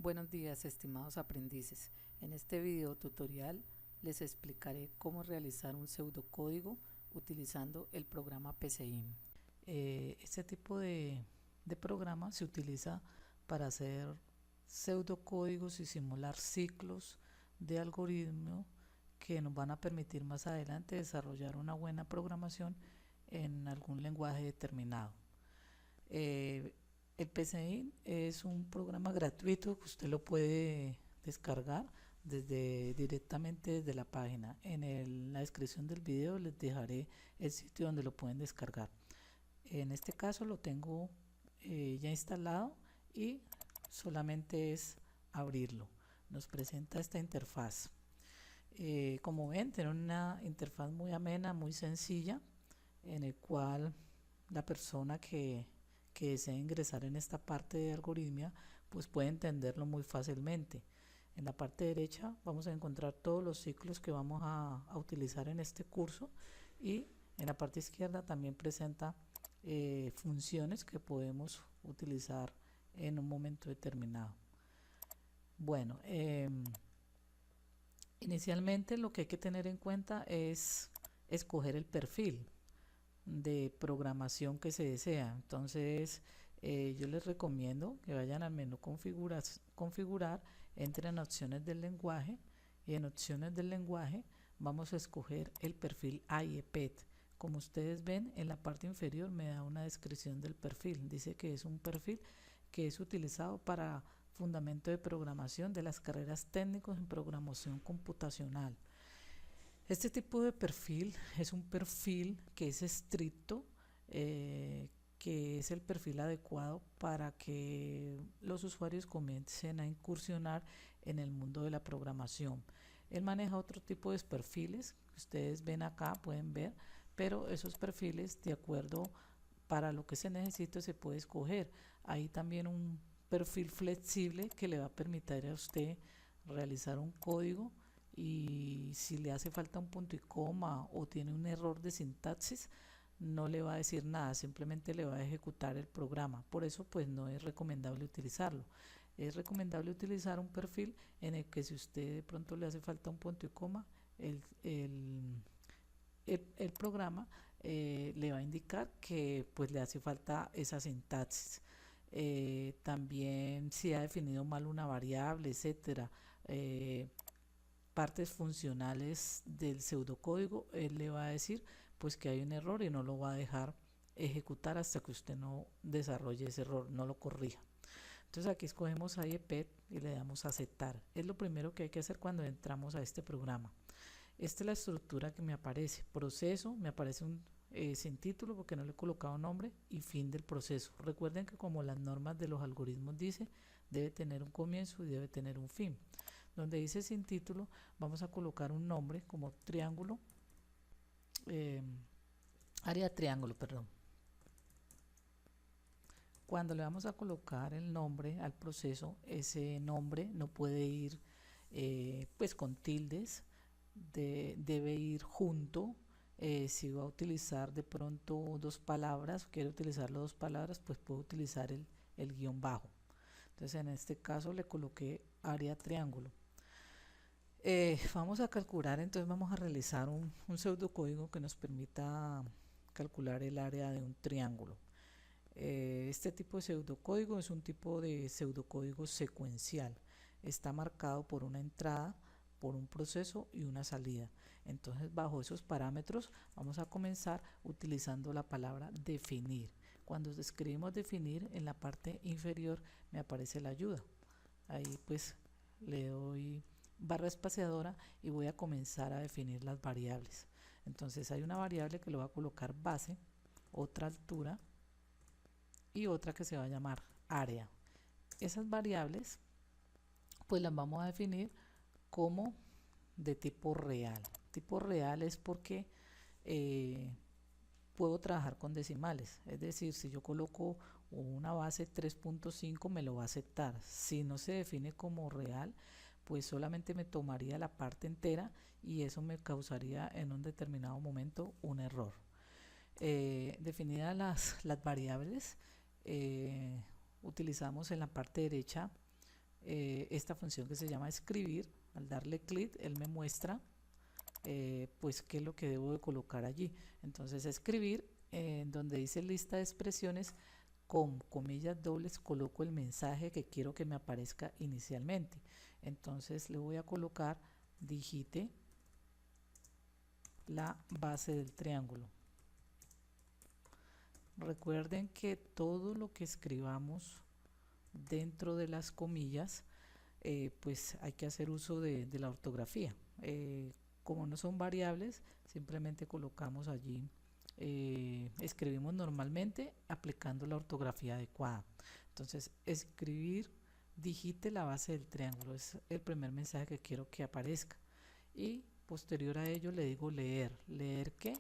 Buenos días, estimados aprendices. En este video tutorial les explicaré cómo realizar un pseudocódigo utilizando el programa PCIM. Este tipo de programa se utiliza para hacer pseudocódigos y simular ciclos de algoritmo que nos van a permitir más adelante desarrollar una buena programación en algún lenguaje determinado. El PCIM es un programa gratuito que usted lo puede descargar directamente desde la página. En la descripción del video les dejaré el sitio donde lo pueden descargar. En este caso lo tengo ya instalado y solamente es abrirlo. Nos presenta esta interfaz. Como ven, tiene una interfaz muy amena, muy sencilla, en el cual la persona que desea ingresar en esta parte de algoritmia pues puede entenderlo muy fácilmente. En la parte derecha vamos a encontrar todos los ciclos que vamos a utilizar en este curso, y en la parte izquierda también presenta funciones que podemos utilizar en un momento determinado. Bueno, inicialmente lo que hay que tener en cuenta es escoger el perfil de programación que se desea. Entonces yo les recomiendo que vayan al menú configurar, entren a opciones del lenguaje, y en opciones del lenguaje vamos a escoger el perfil IEPET. Como ustedes ven, en la parte inferior me da una descripción del perfil. Dice que es un perfil que es utilizado para fundamento de programación de las carreras técnicos en programación computacional. Este tipo de perfil es un perfil que es estricto, que es el perfil adecuado para que los usuarios comiencen a incursionar en el mundo de la programación. Él maneja otro tipo de perfiles que ustedes ven acá, pueden ver, pero esos perfiles, de acuerdo para lo que se necesite, se puede escoger. Hay también un perfil flexible que le va a permitir a usted realizar un código, y si le hace falta un punto y coma o tiene un error de sintaxis, no le va a decir nada, simplemente le va a ejecutar el programa. Por eso pues no es recomendable utilizarlo. Es recomendable utilizar un perfil en el que, si usted de pronto le hace falta un punto y coma, el programa le va a indicar que pues le hace falta esa sintaxis. También si ha definido mal una variable, etcétera, partes funcionales del pseudocódigo, él le va a decir pues que hay un error y no lo va a dejar ejecutar hasta que usted no desarrolle ese error, no lo corrija. Entonces aquí escogemos IEPET y le damos a aceptar. Es lo primero que hay que hacer cuando entramos a este programa. Esta es la estructura que me aparece. Proceso, me aparece un sin título porque no le he colocado nombre, y fin del proceso. Recuerden que, como las normas de los algoritmos dice, debe tener un comienzo y debe tener un fin. Donde dice sin título, vamos a colocar un nombre como triángulo, eh, área triángulo, perdón. Cuando le vamos a colocar el nombre al proceso, ese nombre no puede ir pues con tildes, debe ir junto. Si va a utilizar de pronto dos palabras, quiere utilizar las dos palabras, pues puede utilizar el guión bajo. Entonces en este caso le coloqué área triángulo. Vamos a calcular, entonces vamos a realizar un pseudocódigo que nos permita calcular el área de un triángulo. Este tipo de pseudocódigo es un tipo de pseudocódigo secuencial. Está marcado por una entrada, por un proceso y una salida. Entonces, bajo esos parámetros vamos a comenzar utilizando la palabra definir. Cuando escribimos definir, en la parte inferior me aparece la ayuda. Ahí pues le doy barra espaciadora y voy a comenzar a definir las variables. Entonces hay una variable que le voy a colocar base, otra altura y otra que se va a llamar área. Esas variables pues las vamos a definir como de tipo real. Tipo real es porque puedo trabajar con decimales, es decir, si yo coloco una base 3.5 me lo va a aceptar. Si no se define como real, pues solamente me tomaría la parte entera y eso me causaría en un determinado momento un error. Definidas las variables, utilizamos en la parte derecha esta función que se llama escribir. Al darle clic, él me muestra pues qué es lo que debo de colocar allí. Entonces escribir, en donde dice lista de expresiones, con comillas dobles coloco el mensaje que quiero que me aparezca inicialmente. Entonces le voy a colocar digite la base del triángulo. Recuerden que todo lo que escribamos dentro de las comillas, pues hay que hacer uso de la ortografía. Como no son variables, simplemente colocamos allí, escribimos normalmente aplicando la ortografía adecuada. Entonces, escribir, digite la base del triángulo, es el primer mensaje que quiero que aparezca. Y posterior a ello le digo leer. ¿Leer qué?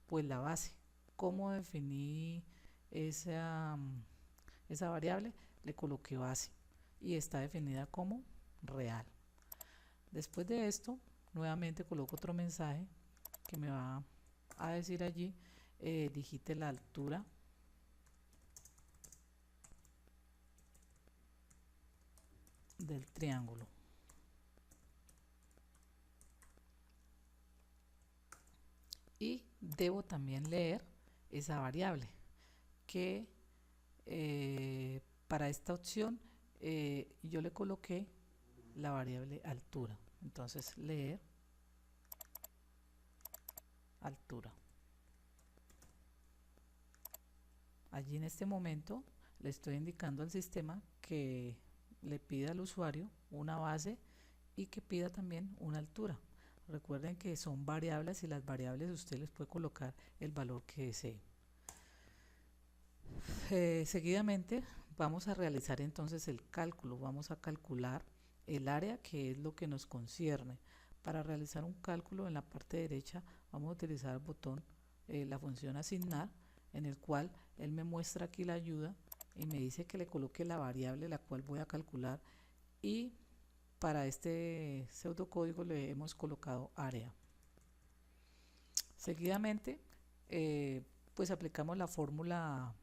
Pues la base. ¿Cómo definí esa variable? Le coloqué base y está definida como real. Después de esto, nuevamente coloco otro mensaje que me va a decir allí, digite la altura del triángulo. Y debo también leer esa variable que para esta opción yo le coloqué la variable altura. Entonces leer altura. Allí en este momento le estoy indicando al sistema que le pida al usuario una base y que pida también una altura. Recuerden que son variables y las variables usted les puede colocar el valor que desee. Seguidamente vamos a realizar entonces el cálculo. Vamos a calcular el área, que es lo que nos concierne. Para realizar un cálculo, en la parte derecha vamos a utilizar el botón, la función asignar, en el cual él me muestra aquí la ayuda y me dice que le coloque la variable la cual voy a calcular, y para este pseudocódigo le hemos colocado área. Seguidamente pues aplicamos la fórmula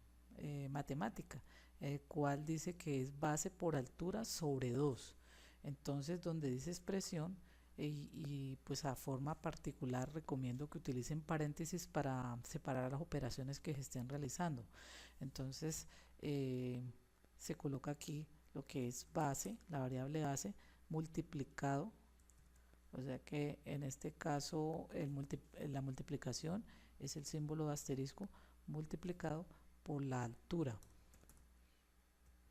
matemática, el cual dice que es base por altura sobre 2. Entonces donde dice expresión y pues a forma particular recomiendo que utilicen paréntesis para separar las operaciones que se estén realizando. Entonces se coloca aquí lo que es base, la variable base, multiplicado, o sea que en este caso la multiplicación es el símbolo de asterisco multiplicado por la altura.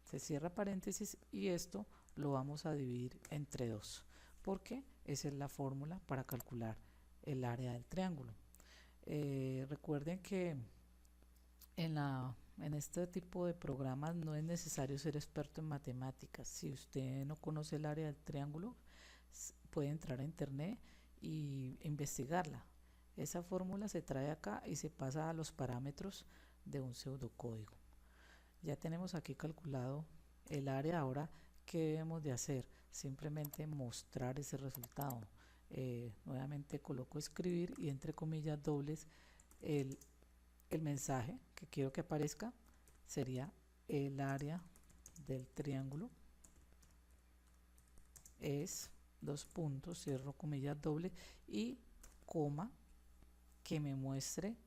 Se cierra paréntesis y esto lo vamos a dividir entre 2, porque esa es la fórmula para calcular el área del triángulo. Recuerden que en este tipo de programas no es necesario ser experto en matemáticas. Si usted no conoce el área del triángulo, puede entrar a internet y investigarla. Esa fórmula se trae acá y se pasa a los parámetros de un pseudocódigo. Ya tenemos aquí calculado el área. Ahora, ¿qué debemos de hacer? Simplemente mostrar ese resultado. Nuevamente coloco escribir y entre comillas dobles el mensaje que quiero que aparezca sería el área del triángulo es, dos puntos, cierro comillas dobles y coma, que me muestre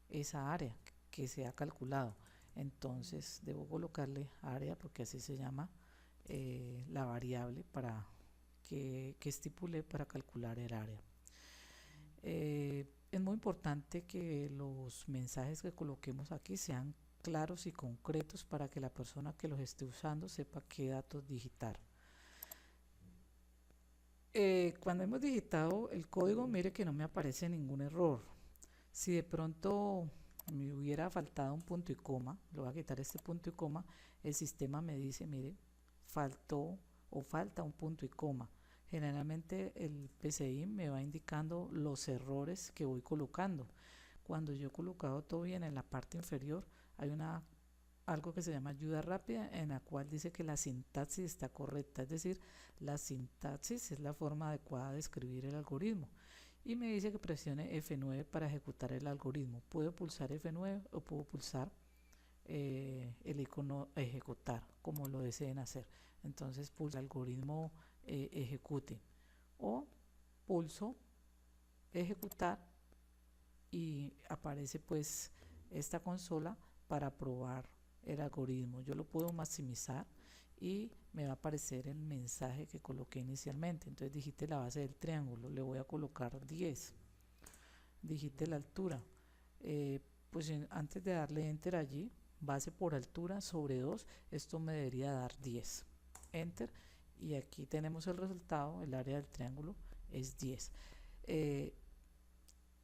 esa área que se ha calculado. Entonces debo colocarle área porque así se llama la variable para que estipulé para calcular el área. Es muy importante que los mensajes que coloquemos aquí sean claros y concretos para que la persona que los esté usando sepa qué datos digitar. Cuando hemos digitado el código, mire que no me aparece ningún error. Si de pronto me hubiera faltado un punto y coma, le voy a quitar este punto y coma, el sistema me dice, mire, faltó o falta un punto y coma. Generalmente el PCI me va indicando los errores que voy colocando. Cuando yo he colocado todo bien en la parte inferior, hay algo que se llama ayuda rápida, en la cual dice que la sintaxis está correcta, es decir, la sintaxis es la forma adecuada de escribir el algoritmo, y me dice que presione F9 para ejecutar el algoritmo. Puedo pulsar F9 o puedo pulsar el icono ejecutar, como lo deseen hacer. entonces pulso el algoritmo ejecute, o pulso ejecutar y aparece pues esta consola para probar el algoritmo. Yo lo puedo maximizar y me va a aparecer el mensaje que coloqué inicialmente. Entonces digite la base del triángulo, le voy a colocar 10, digite la altura, pues antes de darle enter allí, base por altura sobre 2, esto me debería dar 10, enter, y aquí tenemos el resultado, el área del triángulo es 10.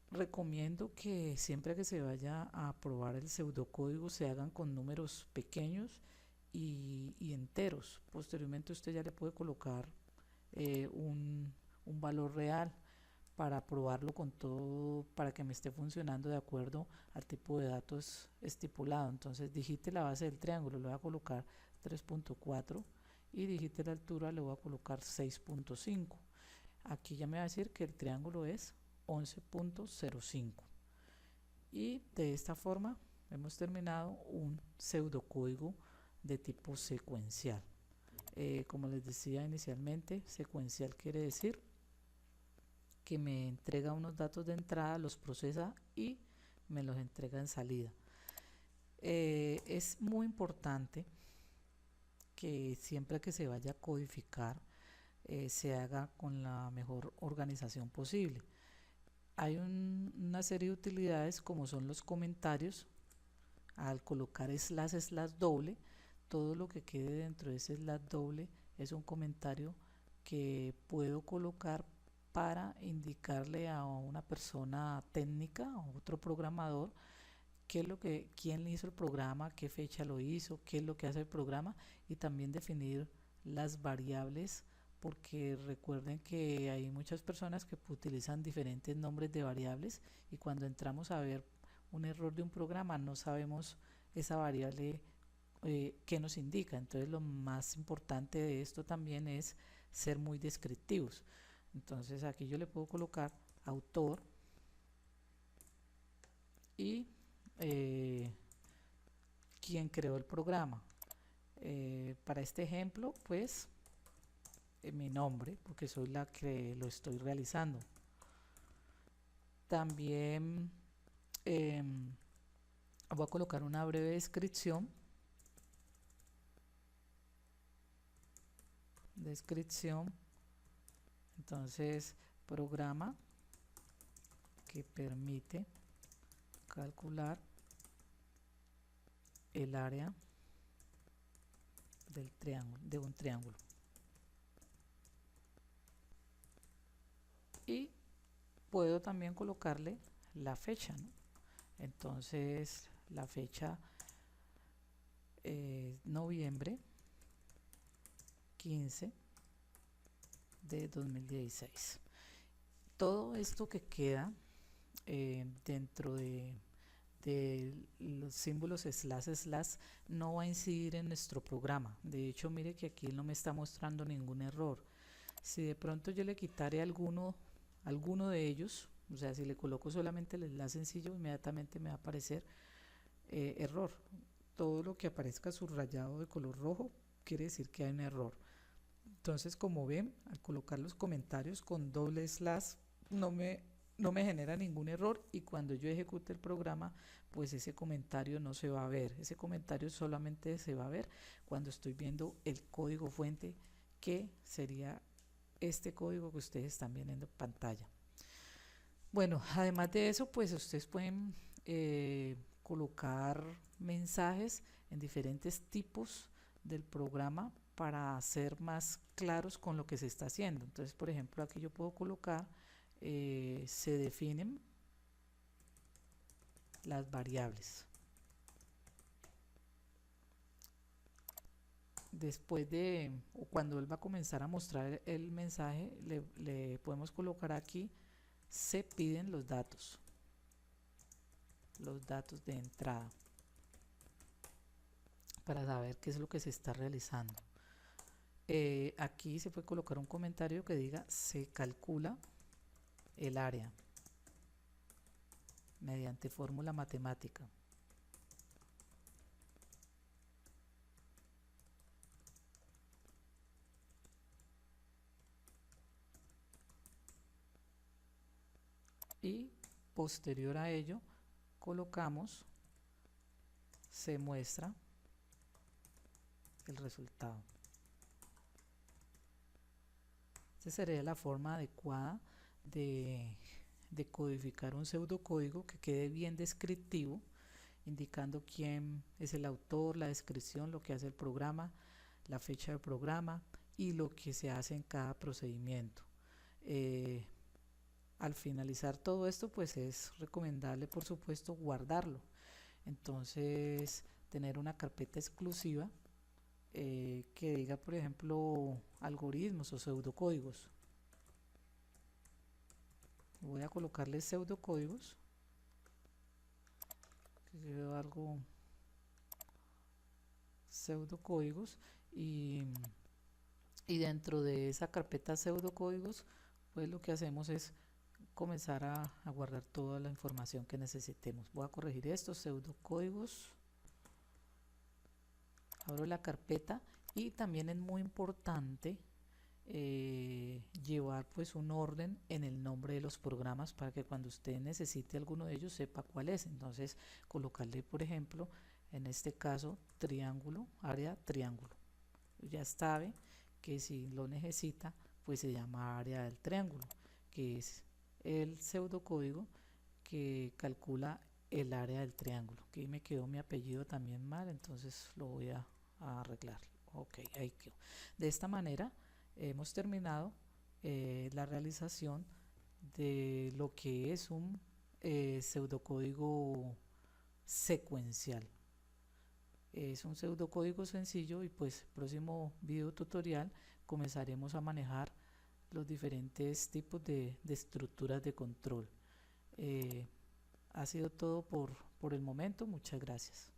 Recomiendo que siempre que se vaya a probar el pseudocódigo se hagan con números pequeños y enteros. Posteriormente usted ya le puede colocar un valor real para probarlo con todo, para que me esté funcionando de acuerdo al tipo de datos estipulado. Entonces digite la base del triángulo, le voy a colocar 3.4 y digite la altura, le voy a colocar 6.5. Aquí ya me va a decir que el triángulo es 11.05, y de esta forma hemos terminado un pseudocódigo de tipo secuencial. Como les decía inicialmente, secuencial quiere decir que me entrega unos datos de entrada, los procesa y me los entrega en salida. Es muy importante que siempre que se vaya a codificar se haga con la mejor organización posible. Hay una serie de utilidades como son los comentarios. Al colocar slash doble, todo lo que quede dentro de ese slash doble es un comentario que puedo colocar para indicarle a una persona técnica, a otro programador, quién hizo el programa, qué fecha lo hizo, qué es lo que hace el programa, y también definir las variables, porque recuerden que hay muchas personas que utilizan diferentes nombres de variables y cuando entramos a ver un error de un programa no sabemos esa variable qué nos indica. Entonces lo más importante de esto también es ser muy descriptivos. Entonces aquí yo le puedo colocar autor y quién creó el programa. Para este ejemplo pues mi nombre, porque soy la que lo estoy realizando. También voy a colocar una breve descripción. Entonces, programa que permite calcular el área del triángulo, de un triángulo. Y puedo también colocarle la fecha, ¿no? Entonces la fecha es noviembre 15 de 2016. Todo esto que queda dentro de los símbolos slash no va a incidir en nuestro programa. De hecho, mire que aquí no me está mostrando ningún error. Si de pronto yo le quitaré alguno de ellos, o sea, si le coloco solamente el enlace sencillo, inmediatamente me va a aparecer error. Todo lo que aparezca subrayado de color rojo quiere decir que hay un error. Entonces, como ven, al colocar los comentarios con doble slash no me genera ningún error, y cuando yo ejecute el programa pues ese comentario no se va a ver. Ese comentario solamente se va a ver cuando estoy viendo el código fuente, que sería este código que ustedes están viendo en pantalla. Bueno, además de eso pues ustedes pueden colocar mensajes en diferentes tipos del programa para ser más claros con lo que se está haciendo. Entonces, por ejemplo, aquí yo puedo colocar se definen las variables. Después de, o cuando él va a comenzar a mostrar el mensaje, le podemos colocar aquí se piden los datos de entrada, para saber qué es lo que se está realizando. Aquí se puede colocar un comentario que diga se calcula el área mediante fórmula matemática. y posterior a ello colocamos se muestra el resultado. Esta sería la forma adecuada de codificar un pseudocódigo que quede bien descriptivo, indicando quién es el autor, la descripción, lo que hace el programa, la fecha del programa y lo que se hace en cada procedimiento. Al finalizar todo esto, pues es recomendable, por supuesto, guardarlo. Entonces, tener una carpeta exclusiva que diga, por ejemplo, algoritmos o pseudocódigos. Voy a colocarle pseudocódigos, que yo veo algo pseudocódigos, y dentro de esa carpeta pseudocódigos, pues lo que hacemos es comenzar a guardar toda la información que necesitemos. Voy a corregir estos pseudocódigos, abro la carpeta, y también es muy importante llevar pues un orden en el nombre de los programas para que cuando usted necesite alguno de ellos sepa cuál es. Entonces colocarle, por ejemplo, en este caso triángulo, área triángulo. Ya sabe que si lo necesita pues se llama área del triángulo, que es el pseudocódigo que calcula el área del triángulo. Aquí me quedó mi apellido también mal, entonces lo voy a arreglar. Ok, ahí quedó. De esta manera hemos terminado la realización de lo que es un pseudocódigo secuencial. Es un pseudocódigo sencillo, y pues próximo video tutorial comenzaremos a manejar los diferentes tipos de estructuras de control. Ha sido todo por el momento. Muchas gracias.